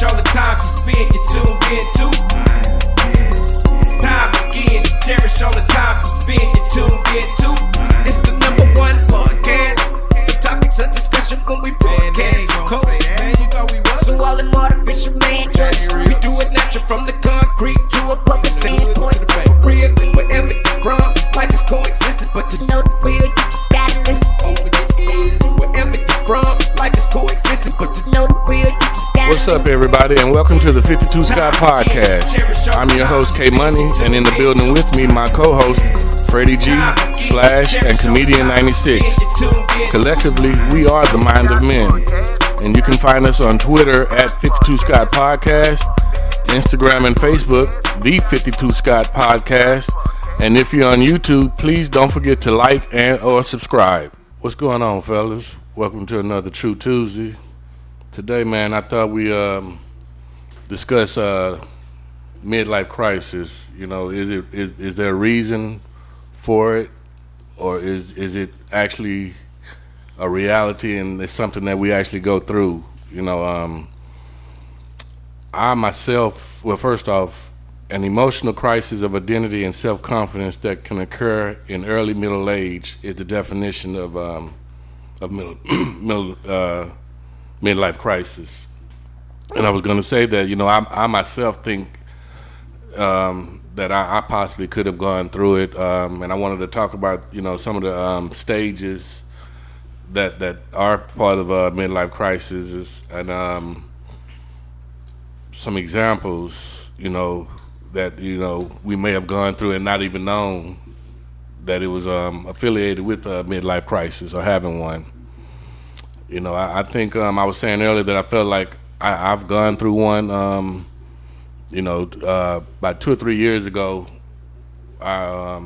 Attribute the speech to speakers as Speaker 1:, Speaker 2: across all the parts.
Speaker 1: cherish all the time you spend, you tuned in to. It's time again to cherish all the time you spend, you tuned in to. It's the number one podcast. The topics of discussion when we broadcast. So all them artificial man jokes, we do it natural from the concrete to a public standpoint. Real, wherever you're from, life is coexistence, but to know the real, you just gotta listen. Wherever you're from, life is coexistence, but to know the real, you just gotta listen.
Speaker 2: What's up, everybody, and welcome to the 52 Scott Podcast. I'm your host, K Money, and in the building with me, my co-host, Freddie G / and Comedian 96. Collectively, we are the Mind of Men. And you can find us on Twitter at 52 Scott Podcast, Instagram and Facebook, the 52 Scott Podcast. And if you're on YouTube, please don't forget to like and or subscribe. What's going on, fellas? Welcome to another True Tuesday. Today, man, I thought we discuss midlife crisis. You know, is there a reason for it, or is it actually a reality, and it's something that we actually go through? You know, I myself, well, first off, an emotional crisis of identity and self-confidence that can occur in early middle age is the definition of midlife crisis. And I was going to say that, you know, I myself think that I possibly could have gone through it, and I wanted to talk about, you know, some of the stages that are part of midlife crisis, and some examples, you know, that, you know, we may have gone through and not even known that it was affiliated with a midlife crisis or having one. You know, I think I was saying earlier that I felt like I've gone through one. You know, about 2 or 3 years ago, I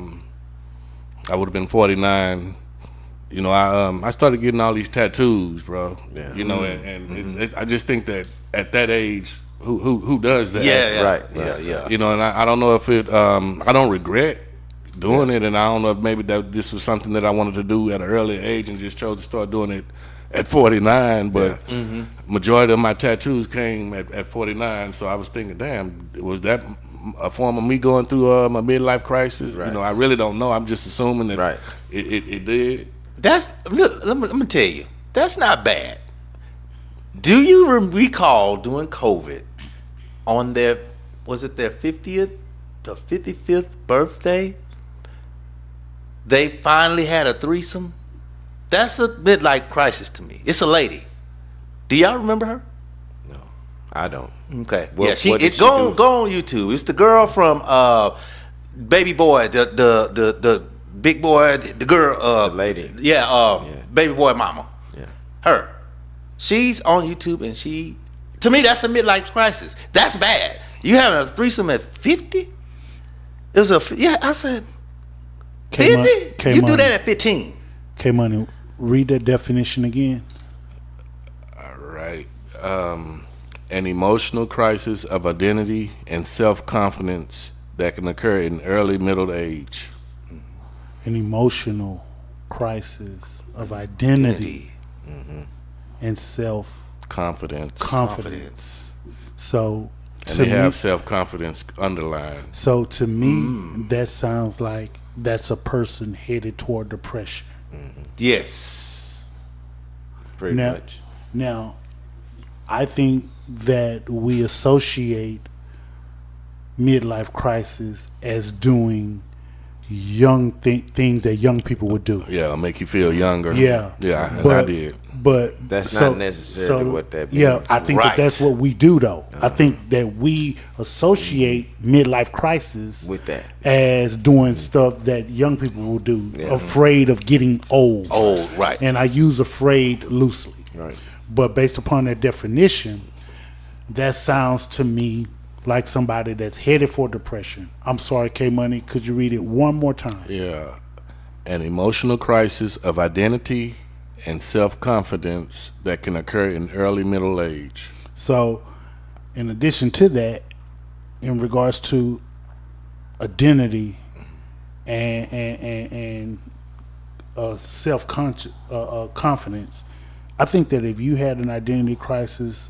Speaker 2: would have been 49. You know, I started getting all these tattoos, bro. Yeah. You know, and I just think that at that age, who does that?
Speaker 3: Yeah, right. Yeah.
Speaker 2: You know, and I don't know if it. I don't regret doing it, and I don't know if maybe that this was something that I wanted to do at an early age and just chose to start doing it at 49. But majority of my tattoos came at 49, so I was thinking, damn, was that a form of me going through my midlife crisis? Right. You know, I really don't know. I'm just assuming that it did.
Speaker 3: Let me tell you, that's not bad. Do you recall during COVID, on their 50th or 55th birthday, they finally had a threesome? That's a midlife crisis to me. It's a lady. Do y'all remember her?
Speaker 4: No, I don't.
Speaker 3: Okay. Go on YouTube. It's the girl from Baby Boy, the big boy, the girl,
Speaker 4: the lady.
Speaker 3: Baby Boy mama.
Speaker 4: Yeah. Her.
Speaker 3: She's on YouTube, and to me, that's a midlife crisis. That's bad. You having a threesome at 50? It was I said 50? You do that at 15.
Speaker 5: K Money, read that definition again.
Speaker 2: All right. An emotional crisis of identity and self-confidence that can occur in early middle age.
Speaker 5: An emotional crisis of identity and self-confidence. So,
Speaker 2: and they have self-confidence underlined.
Speaker 5: So to me, that sounds like that's a person headed toward depression.
Speaker 3: Yes.
Speaker 4: Pretty much.
Speaker 5: Now, I think that we associate midlife crisis as doing young things that young people would do.
Speaker 2: Yeah, it'll make you feel younger.
Speaker 5: Yeah,
Speaker 2: I did.
Speaker 5: But
Speaker 4: that's not necessarily what that means.
Speaker 5: Yeah, I think that's what we do, though. I think that we associate midlife crisis
Speaker 4: with that
Speaker 5: as doing stuff that young people will do, afraid of getting old.
Speaker 3: Right.
Speaker 5: And I use afraid loosely.
Speaker 4: Right.
Speaker 5: But based upon that definition, that sounds to me like somebody that's headed for depression. I'm sorry, K Money, could you read it one more time?
Speaker 2: Yeah. An emotional crisis of identity and self-confidence that can occur in early middle age.
Speaker 5: So, in addition to that, in regards to identity and self-confidence, I think that if you had an identity crisis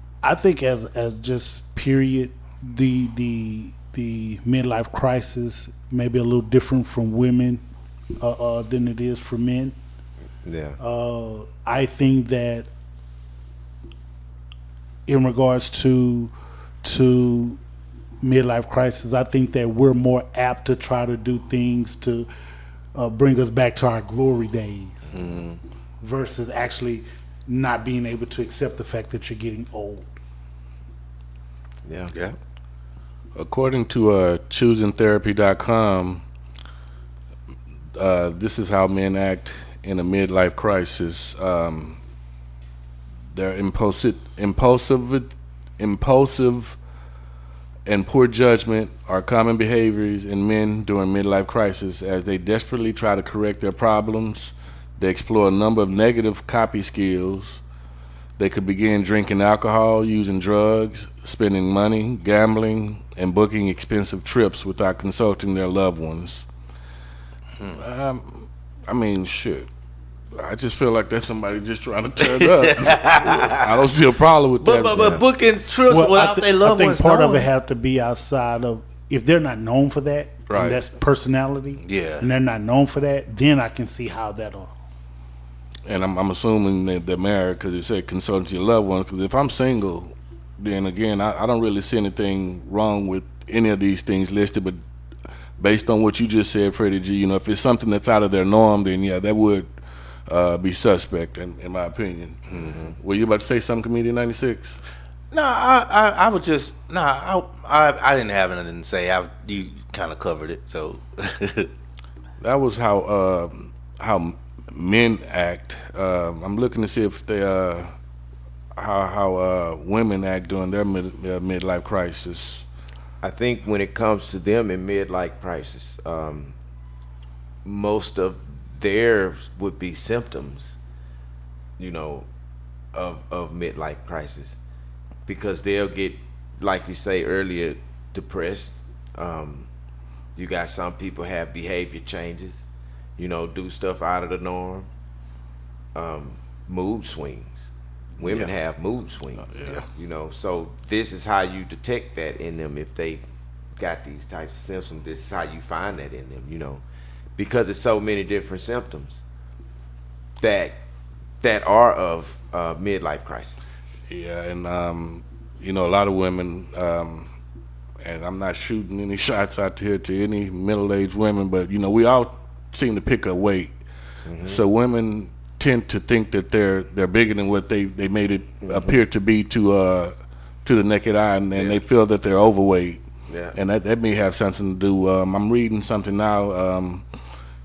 Speaker 5: I think as just period, the midlife crisis may be a little different from women than it is for men.
Speaker 4: Yeah.
Speaker 5: I think that in regards to midlife crisis, I think that we're more apt to try to do things to bring us back to our glory days versus actually not being able to accept the fact that you're getting old.
Speaker 4: Yeah.
Speaker 3: Yeah.
Speaker 2: According to choosingtherapy.com, this is how men act in a midlife crisis. They're impulsive, and poor judgment are common behaviors in men during midlife crisis. As they desperately try to correct their problems, they explore a number of negative copy skills. They could begin drinking alcohol, using drugs, spending money, gambling, and booking expensive trips without consulting their loved ones. I mean, shit. I just feel like that's somebody just trying to turn up. I don't see a problem with that.
Speaker 3: But booking trips without their loved
Speaker 5: I
Speaker 3: ones
Speaker 5: think part of
Speaker 3: knowing.
Speaker 5: it have to be outside of, if they're not known for that,
Speaker 2: Right.
Speaker 5: and that's personality,
Speaker 3: Yeah.
Speaker 5: and they're not known for that, then I can see how that'll.
Speaker 2: And I'm assuming that they're married because it said consult your loved ones. Because if I'm single, then again, I don't really see anything wrong with any of these things listed. But based on what you just said, Freddie G, if it's something that's out of their norm, then yeah, that would be suspect in my opinion. Were you about to say something, Comedian 96?
Speaker 3: No, I would just I didn't have anything to say. You kind of covered it, so
Speaker 2: That was how men act. I'm looking to see if they how women act during their midlife crisis.
Speaker 4: I think when it comes to them in midlife crisis, most of theirs would be symptoms, of midlife crisis, because they'll get, like you say earlier, depressed. You got some people have behavior changes, do stuff out of the norm. Mood swings. Women
Speaker 3: Yeah.
Speaker 4: have mood swings. So this is how you detect that in them. If they got these types of symptoms, this is how you find that in them, because it's so many different symptoms that are of midlife crisis.
Speaker 2: Yeah, and a lot of women, and I'm not shooting any shots out here to any middle-aged women, but we all seem to pick up weight. So women tend to think that they're bigger than what they made it appear to be to the naked eye, and they feel that they're overweight.
Speaker 4: Yeah.
Speaker 2: And that may have something to do. I'm reading something now.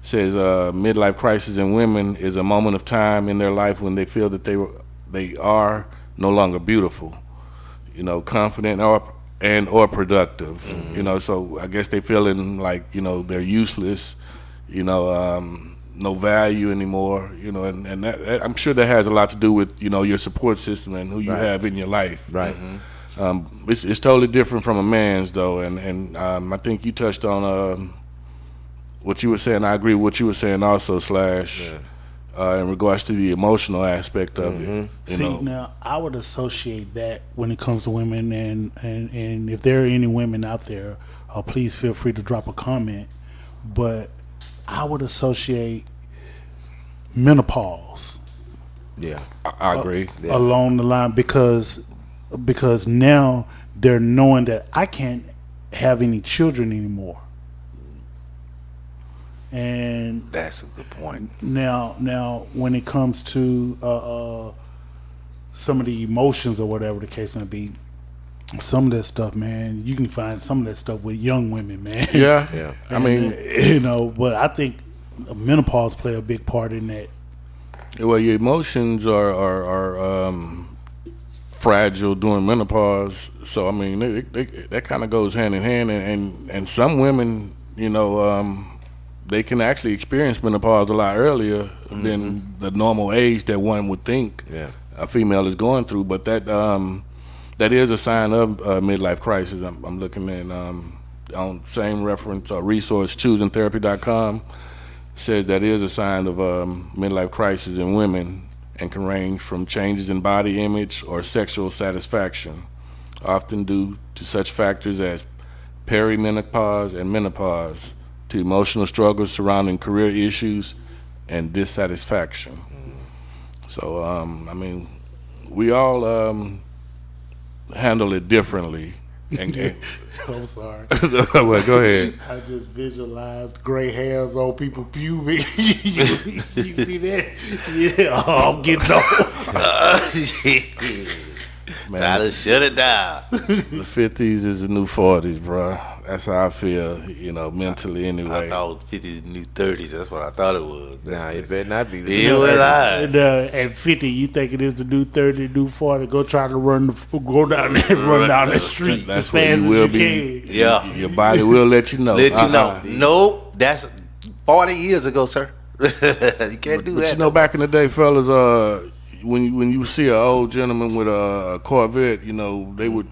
Speaker 2: Says midlife crisis in women is a moment of time in their life when they feel that they are no longer beautiful, confident or productive. So I guess they feeling like they're useless, no value anymore, and that, I'm sure that has a lot to do with your support system and who you have in your life.
Speaker 4: Right.
Speaker 2: It's totally different from a man's though, and I think you touched on what you were saying. I agree with what you were saying also, Slash, in regards to the emotional aspect of it.
Speaker 5: See, now I would associate that when it comes to women, and if there are any women out there, please feel free to drop a comment. But I would associate menopause
Speaker 4: Yeah.
Speaker 2: I agree.
Speaker 5: along the line because now they're knowing that I can't have any children anymore. And
Speaker 3: that's a good point.
Speaker 5: now when it comes to some of the emotions or whatever the case may be, some of that stuff, man, you can find some of that stuff with young women, man.
Speaker 2: Yeah.
Speaker 4: Yeah.
Speaker 2: I mean,
Speaker 5: But I think menopause play a big part in that.
Speaker 2: well, your emotions are fragile during menopause. So I mean, that kind of goes hand in hand. And some women, they can actually experience menopause a lot earlier than the normal age that one would think a female is going through. But that is a sign of midlife crisis. I'm looking at on same reference or resource, choosingtherapy.com, says that is a sign of midlife crisis in women. and can range from changes in body image or sexual satisfaction, often due to such factors as perimenopause and menopause, to emotional struggles surrounding career issues and dissatisfaction. So, I mean, we all handle it differently.
Speaker 5: I'm sorry.
Speaker 2: Well, go ahead.
Speaker 5: I just visualized gray hairs on people's pubic. you see that? Yeah, I'm getting old.
Speaker 2: Man,
Speaker 3: Time to shut it down.
Speaker 2: the 50s is the new 40s, bro. That's how I feel, mentally
Speaker 3: I
Speaker 2: anyway.
Speaker 3: thought 50s new 30s. That's what I thought it was.
Speaker 4: Nah, it better not be.
Speaker 3: Yeah, well,
Speaker 5: And, at 50, you think it is the new 30, new 40? Go try to go down there, run down the street
Speaker 2: That's
Speaker 5: as
Speaker 2: what
Speaker 5: fast
Speaker 2: you
Speaker 5: as
Speaker 2: will
Speaker 5: you
Speaker 2: be.
Speaker 5: can.
Speaker 3: Yeah.
Speaker 2: Your body will let you know.
Speaker 3: Let you know.
Speaker 2: Uh-uh.
Speaker 3: Nope, that's 40 years ago, sir. You can't do
Speaker 2: But
Speaker 3: that.
Speaker 2: back in the day, fellas, when you see an old gentleman with a Corvette, they would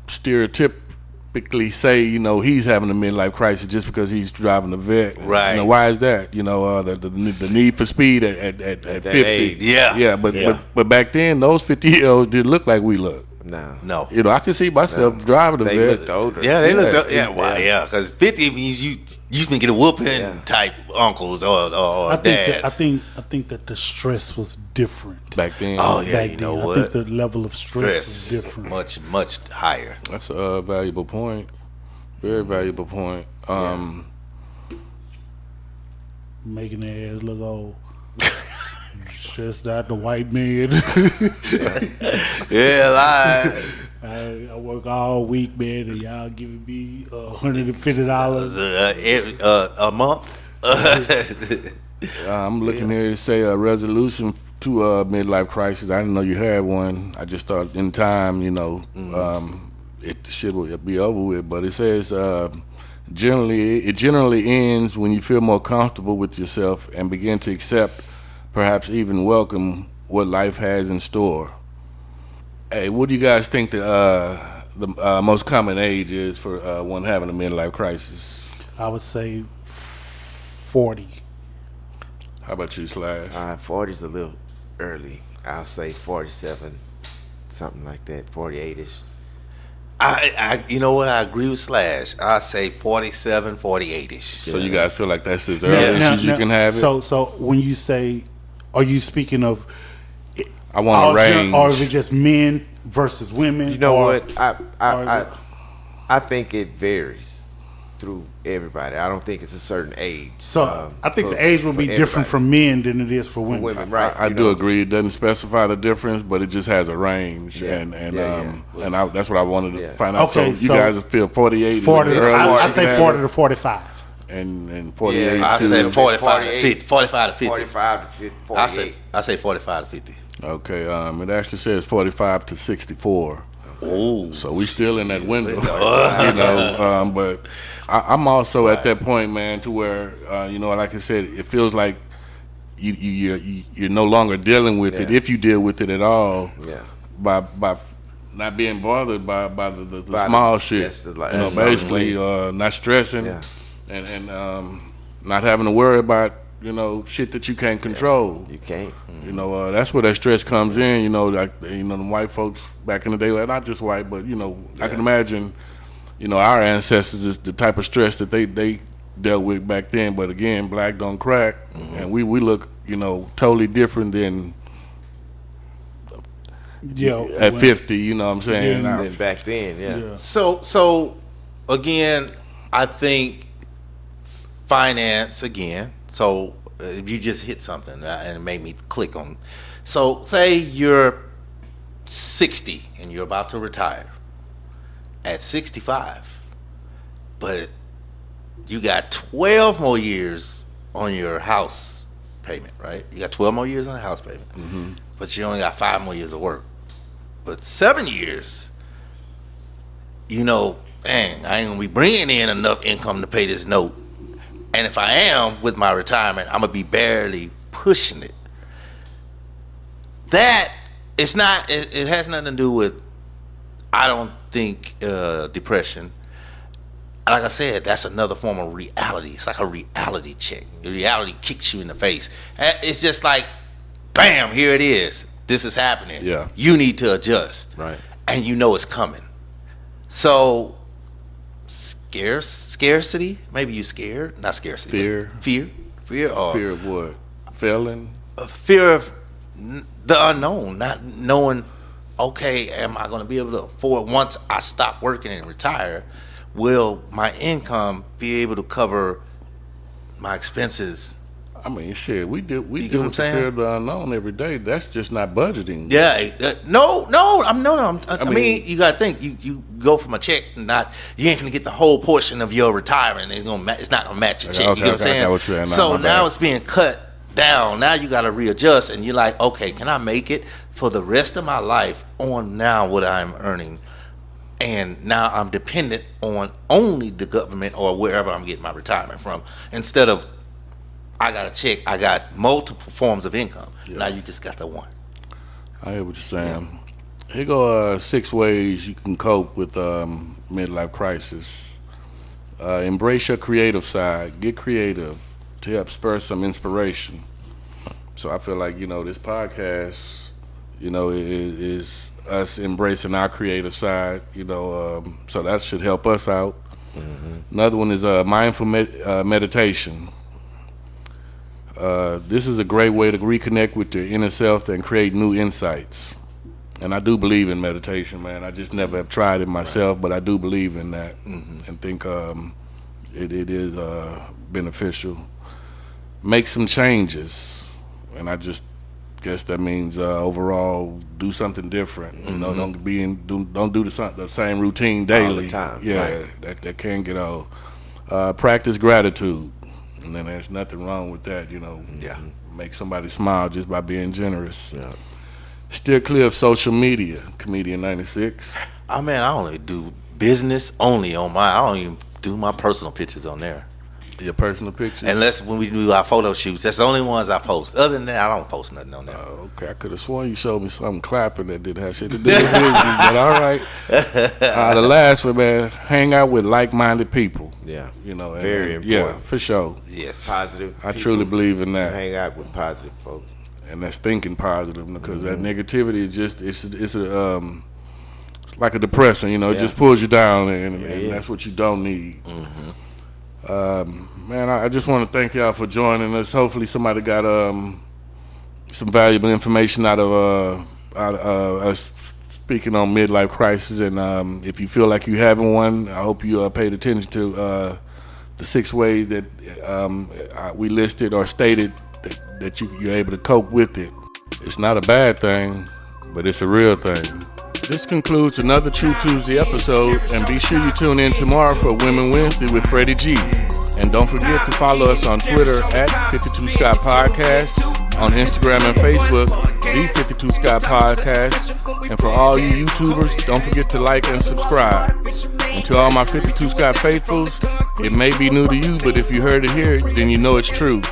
Speaker 2: stereotypically say, he's having a midlife crisis just because he's driving a vet.
Speaker 3: Right.
Speaker 2: Why is that? The need for speed at 50.
Speaker 4: age.
Speaker 3: Yeah.
Speaker 2: Yeah, but back then, those 50-year-olds didn't look like we look.
Speaker 4: No.
Speaker 3: No.
Speaker 2: I can see myself driving a
Speaker 4: They
Speaker 2: vet.
Speaker 4: looked older.
Speaker 3: Yeah, they look.
Speaker 2: Yeah.
Speaker 3: Yeah, because 50 means you can get a whooping type uncles or dads.
Speaker 5: I think that the stress was different.
Speaker 2: Back then.
Speaker 3: Oh yeah,
Speaker 5: back
Speaker 3: you
Speaker 5: then.
Speaker 3: know
Speaker 5: I
Speaker 3: what?
Speaker 5: think the level of stress
Speaker 3: Stress
Speaker 5: was different.
Speaker 3: much higher.
Speaker 2: That's a valuable point. Very valuable point.
Speaker 5: Making their ass look old. Stressed out the white man.
Speaker 3: Yeah, lie.
Speaker 5: I work all week, man, and y'all giving me $150.
Speaker 3: A month.
Speaker 2: I'm looking here to say a resolution to a midlife crisis. I didn't know you had one. I just thought in time, it should be over with. But it says generally ends when you feel more comfortable with yourself and begin to accept, perhaps even welcome, what life has in store. Hey, what do you guys think the most common age is for one having a midlife crisis?
Speaker 5: I would say 40.
Speaker 2: How about you, Slash?
Speaker 4: 40's a little early. I'll say 47, something like that, 48ish.
Speaker 3: You know what? I agree with Slash. I say 47, 48ish.
Speaker 2: So you guys feel like that's as early as you can have it?
Speaker 5: So when you say, are you speaking of
Speaker 2: I want a range.
Speaker 5: or is it just men versus women?
Speaker 4: You know
Speaker 5: or,
Speaker 4: what?
Speaker 5: or is
Speaker 4: I think it varies through everybody. I don't think it's a certain age.
Speaker 5: So I think the age will be different from men than it is for women.
Speaker 4: women, right?
Speaker 2: I do agree. It doesn't specify the difference, but it just has a range, and that's what I wanted to find out.
Speaker 5: Okay,
Speaker 2: so you guys feel 48?
Speaker 5: 40.
Speaker 2: is the earliest
Speaker 5: I
Speaker 2: you
Speaker 5: say
Speaker 2: can
Speaker 5: 40
Speaker 2: have
Speaker 5: to 45.
Speaker 2: it? and 48
Speaker 3: I
Speaker 2: to
Speaker 3: said 45 to
Speaker 4: 48.
Speaker 3: 50. 45 to 50.
Speaker 4: 45 to 50, 48.
Speaker 3: I say 45 to 50.
Speaker 2: Okay, it actually says 45 to 64.
Speaker 3: Oh,
Speaker 2: So we still in that window, but I'm also at that point, man, to where like I said, it feels like you're no longer dealing with it, if you deal with it at all.
Speaker 4: Yeah.
Speaker 2: By not being bothered by the small shit.
Speaker 4: Yes,
Speaker 2: Basically not stressing, and not having to worry about shit that you can't control.
Speaker 4: You can't.
Speaker 2: That's where that stress comes in. The white folks back in the day, well, not just white, but I can imagine, our ancestors, the type of stress that they dealt with back then. But again, black don't crack, and we look, totally different than at 50. You know what I'm saying?
Speaker 4: And back then, yeah.
Speaker 3: So again, I think finance again. So you just hit something and it made me click on. So say you're 60 and you're about to retire at 65, but you got 12 more years on your house payment, right? You got 12 more years on the house payment, but you only got 5 more years of work. But 7 years, dang, I ain't gonna be bringing in enough income to pay this note. And if I am with my retirement, I'm gonna be barely pushing it. That it's not. It has nothing to do with. I don't think depression. Like I said, that's another form of reality. It's like a reality check. The reality kicks you in the face. It's just like bam, here it is. This is happening.
Speaker 2: Yeah.
Speaker 3: You need to adjust.
Speaker 4: Right.
Speaker 3: And you know it's coming. So scarcity, maybe you scared, not scarcity.
Speaker 2: Fear.
Speaker 3: Fear or
Speaker 2: Fear of what? Failing?
Speaker 3: fear of the unknown, not knowing, okay, am I going to be able to afford, once I stop working and retire, will my income be able to cover my expenses?
Speaker 2: I mean, shit, we deal
Speaker 3: get
Speaker 2: with
Speaker 3: what I'm
Speaker 2: the
Speaker 3: saying?
Speaker 2: fear of the unknown every day. That's just not budgeting.
Speaker 3: Yeah, I mean, you gotta think. You go from a check, and you ain't gonna get the whole portion of your retirement. It's not gonna match your check.
Speaker 2: Okay,
Speaker 3: you know what I'm
Speaker 2: I got
Speaker 3: saying?
Speaker 2: what you're saying.
Speaker 3: So
Speaker 2: My
Speaker 3: now
Speaker 2: bad.
Speaker 3: it's being cut down. Now you gotta readjust, and you're like, okay, can I make it for the rest of my life on now what I'm earning? And now I'm dependent on only the government or wherever I'm getting my retirement from, instead of I got a check, I got multiple forms of income.
Speaker 2: Yeah.
Speaker 3: Now you just got the one.
Speaker 2: I hear what you're saying. Here go 6 ways you can cope with midlife crisis. Embrace your creative side. Get creative to help spur some inspiration. So I feel like, this podcast, is us embracing our creative side, so that should help us out. Mm-hmm. Another one is mindful meditation. This is a great way to reconnect with your inner self and create new insights. And I do believe in meditation, man. I just never have tried it myself, but I do believe in that, and think it is beneficial. Make some changes, and I just guess that means overall do something different. Don't do the same routine daily
Speaker 4: all the time.
Speaker 2: Yeah, right. that can get old. Practice gratitude. And then there's nothing wrong with that,
Speaker 3: Yeah.
Speaker 2: Make somebody smile just by being generous.
Speaker 4: Yeah.
Speaker 2: Steer clear of social media, Comedian 96.
Speaker 3: I only do business only on I don't even do my personal pictures on there.
Speaker 2: Your personal pictures?
Speaker 3: Unless when we do our photo shoots. That's the only ones I post. Other than that, I don't post nothing on there.
Speaker 2: Okay, I could have sworn you showed me something clapping that didn't have shit to do with business, but all right. The last one, man, hang out with like-minded people.
Speaker 4: Yeah.
Speaker 2: Very
Speaker 4: important.
Speaker 2: Yeah, for sure.
Speaker 3: Yes.
Speaker 4: Positive.
Speaker 2: I truly believe in that.
Speaker 4: Hang out with positive folks.
Speaker 2: And that's thinking positive, because that negativity is just it's like a depressant, it just pulls you down, and that's what you don't need. Man, I just want to thank y'all for joining us. Hopefully somebody got some valuable information out of us speaking on midlife crisis, and if you feel like you having one, I hope you paid attention to the 6 ways that we listed or stated that you're able to cope with it. It's not a bad thing, but it's a real thing. This concludes another True Tuesday episode, and be sure you tune in tomorrow for Women Wednesday with Freddie G. And don't forget to follow us on Twitter at 52 Sky Podcast, on Instagram and Facebook, the 52 Sky Podcast. And for all you YouTubers, don't forget to like and subscribe. And to all my 52 Sky faithfuls, it may be new to you, but if you heard it here, then you know it's true.